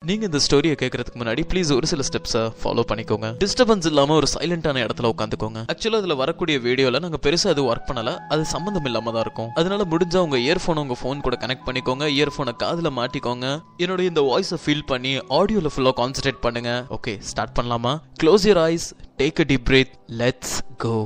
நீங்க இந்த ஸ்டோரியை கேட்கறதுக்கு முன்னாடி ப்ளீஸ் ஒரு சில ஸ்டெப்ஸை ஃபாலோ பண்ணிக்கோங்க. டிஸ்டர்பன்ஸ் இல்லாம ஒரு சைலண்டான இடத்துல உட்காந்துக்கோங்க. ஆக்சுவலா அதுல வரக்கூடிய வீடியோல நாங்க பெருசா எதுவும் ஒர்க் பண்ணல, அது சம்பந்தம் இல்லாம தான் இருக்கும். அதனால முடிஞ்சா உங்க இயர்போன் உங்க போன் கூட கனெக்ட் பண்ணிக்கோங்க, இயர்போனை காதுல மாட்டிக்கோங்க. என்னோட இந்த வாய்ஸை ஃபீல் பண்ணி ஆடியோல ஃபுல்லா கான்சென்ட்ரேட் பண்ணுங்க. ஓகே, ஸ்டார்ட் பண்ணலாமா? Close your eyes, take a deep breath, let's go.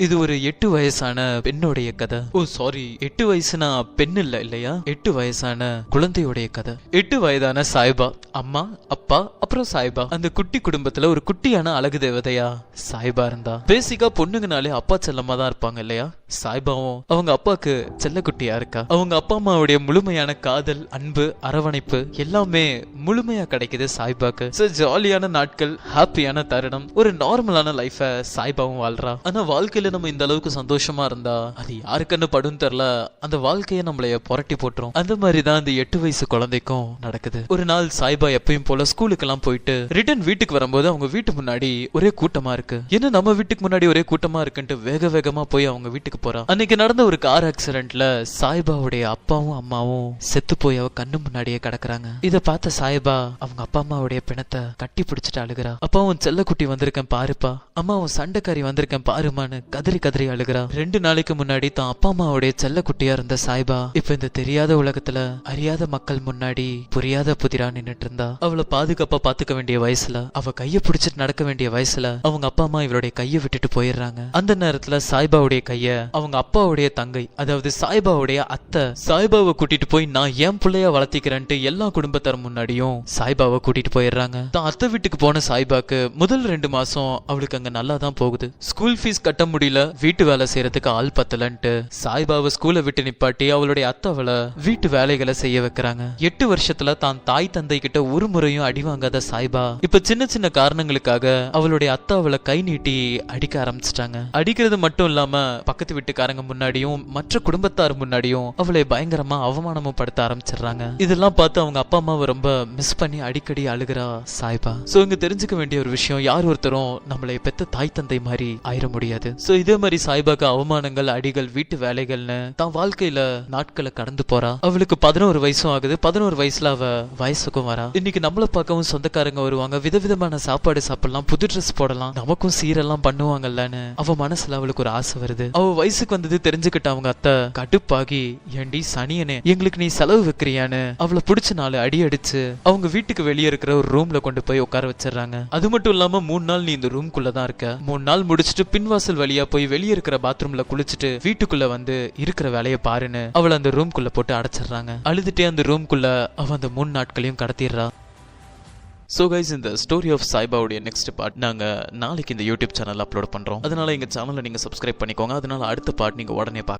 இது ஒரு 8 வயசான பெண்ணுடைய கதை. ஓ சாரி, 8 வயசுனா பெண் இல்லையா, 8 வயசான குழந்தையுடைய கதை. 8 வயதான சாய்பா, அம்மா அப்பா அப்புறம் சாய்பா. அந்த குட்டி குடும்பத்துல ஒரு குட்டியான அழகு தேவதையா சாய்பா இருந்தா. பேசிக்கா பொண்ணுங்கனாலே அப்பா செல்லமா தான் இருப்பாங்க இல்லையா? சாய்பாவும் அவங்க அப்பாக்கு செல்ல குட்டியா இருக்கா. அவங்க அப்பா அம்மாவுடைய முழுமையான காதல், அன்பு, அரவணைப்பு எல்லாமே முழுமையா கிடைக்குது சாய்பாக்கு. ஜாலியான நாட்கள், ஹாப்பியான தருணம், ஒரு நார்மலான லைஃப சாய்பாவும் வாழ்றா. ஆனா வாழ்க்கையில நம்ம இந்த அளவுக்கு சந்தோஷமா இருந்தா அது யாருக்குன்னு படும் தெரியல, அந்த வாழ்க்கைய நம்மளைய புரட்டி போட்டுரும். அந்த மாதிரிதான் அந்த 8 வயசு குழந்தைக்கும் நடக்குது. ஒரு நாள் சாய்பா எப்பயும் போல ஸ்கூலுக்கு எல்லாம் போயிட்டு ரிட்டர்ன் வீட்டுக்கு வரும்போது அவங்க வீட்டு முன்னாடி ஒரே கூட்டமா இருக்கு. என்ன நம்ம வீட்டுக்கு முன்னாடி ஒரே கூட்டமா இருக்குன்ட்டு வேக வேகமா போய் அவங்க வீட்டுக்கு போறா. அன்னைக்கு நடந்த ஒரு கார் ஆக்சிடென்ட்ல சாய்பாவுடைய அப்பாவும் அம்மாவும் செத்து போய் அவ கண்ணு முன்னாடியே கிடக்குறாங்க. இத பார்த்த சாய்பா அவங்க அப்பா அம்மாவுடைய பிணத்தை கட்டி பிடிச்சிட்டு அழுகிறா. அப்பாவும் செல்லக்குட்டி வந்திருக்கேன் பாருப்பா, அம்மாவும் சண்டைக்காரி வந்திருக்கேன் பாருமான்னு கதறி கதறி அழுகிறா. 2 நாளைக்கு முன்னாடி தான் அப்பா அம்மாவுடைய செல்ல குட்டியா இருந்த சாய்பா இப்ப இந்த தெரியாத உலகத்துல அறியாத மக்கள் முன்னாடி புரியாத புதிரா நின்னுட்டு இருந்தா. அவளை பாதுகாப்பா பாத்துக்க வேண்டிய வயசுல, அவ கைய பிடிச்சிட்டு நடக்க வேண்டிய வயசுல அவங்க அப்பா அம்மா இவருடைய கைய விட்டுட்டு போயிடுறாங்க. அந்த நேரத்துல சாய்பாவுடைய கைய அவங்க அப்பாவுடைய தங்கை, அதாவது சாய்பாவுடைய அத்தை, சாய்பாவை கூட்டிட்டு போய் நான் என் பிள்ளைய வளர்த்திக்கிறேன்ட்டு எல்லா குடும்பத்தார் முன்னாடியும் சாய்பாவை கூட்டிட்டு போயிடுறாங்க. தான் அத்தை வீட்டுக்கு போன சாய்பாக்கு முதல் 2 மாசம் அவளுக்கு அங்க நல்லா தான் போகுது. ஸ்கூல் ஃபீஸ் கட்ட முடியல, வீட்டு வேலை செய்யறதுக்கு ஆள் பத்தலன்ட்டு சாய்பாவை ஸ்கூலை விட்டு நிப்பாட்டி அவளுடைய அத்தை அவளை வீட்டு வேலைகளை செய்ய வைக்கிறாங்க. 8 வருஷத்துல தான் தாய் தந்தை கிட்ட ஒரு முறையும் அடி வாங்காத சாய்பா இப்ப சின்ன சின்ன காரணங்களுக்காக அவளுடைய அத்தை அவளை கை நீட்டி அடிக்க ஆரம்பிச்சிட்டாங்க. அடிக்கிறது மட்டும் இல்லாம பக்கத்து வீட்டுக்காரங்க முன்னாடியும் மற்ற குடும்பத்தார் முன்னாடியும் அவளை பயங்கரமா அவமானமும் படுத்த ஆரம்பிச்சிடுறாங்க. இதெல்லாம் பார்த்து அவங்க அப்பா அம்மாவை ரொம்ப மிஸ் பண்ணி அடிக்கடி அழுகிறா சாய்பா. சோ இங்க தெரிஞ்சுக்க வேண்டிய ஒரு விஷயம், யார் ஒருத்தரும் நம்மளை பெத்த தாய் தந்தை மாதிரி ஆயிர முடியாது. சோ இதே மாதிரி சாய்பாக்கு அவமானங்கள், அடிகள், வீட்டு வேலைகள்னு தான் வாழ்க்கையில நாட்களை கடந்து போறா. அவளுக்கு 11 வயசும் ஆகுது. 11 வயசுல அவ வயசுக்கும் வரா. இன்னைக்கு நம்மள பார்க்கவும் சொந்தக்காரங்க வருவாங்க, விதவிதமான சாப்பாடு சாப்பிடலாம், புது ட்ரெஸ் போடலாம், நமக்கும் சீரெல்லாம் பண்ணுவாங்கல்லன்னு அவ மனசுல அவளுக்கு ஒரு ஆசை வருது. அவ வயசுக்கு வந்தது தெரிஞ்சுக்கிட்ட அவங்க அத்தை கடுப்பாகி, ஏண்டி சனியனே எங்களுக்கு நீ செலவு வைக்கிறியான்னு அவளை பிடிச்ச 4 அடி அடிச்சு அவங்க வீட்டுக்கு வெளியே இருக்கிற ஒரு ரூம்ல கொண்டு போய் உட்கார வச்சிடறாங்க. அது மட்டும் இல்லாம 3 நாள் நீ இந்த ரூம்குள்ளதான் இருக்க. 3 நாள் முடிச்சுட்டு பின்வாசல் வழியா போய் வெளியே இருக்கிற பாத்ரூம்ல குளிச்சுட்டு வீட்டுக்குள்ள வந்து இருக்கிற வேலையை பாருன்னு அவளை அந்த ரூம்குள்ள போட்டு அடைச்சிடுறாங்க. அழுதுட்டே அந்த ரூம்குள்ள அவ அந்த 3 நாட்களையும் கடத்திடுறா. சோ கைஸ், இந்த ஸ்டோரி ஆஃப் சாய்பாவுடைய நெக்ஸ்ட் பார்ட் நாங்க நாளைக்கு இந்த யூடியூப் சேனல் அப்லோட் பண்றோம். அதனால எங்க சேனலை நீங்க சப்ஸ்கிரைப் பண்ணிக்கோங்க. அதனால அடுத்த பார்ட் நீங்க உடனே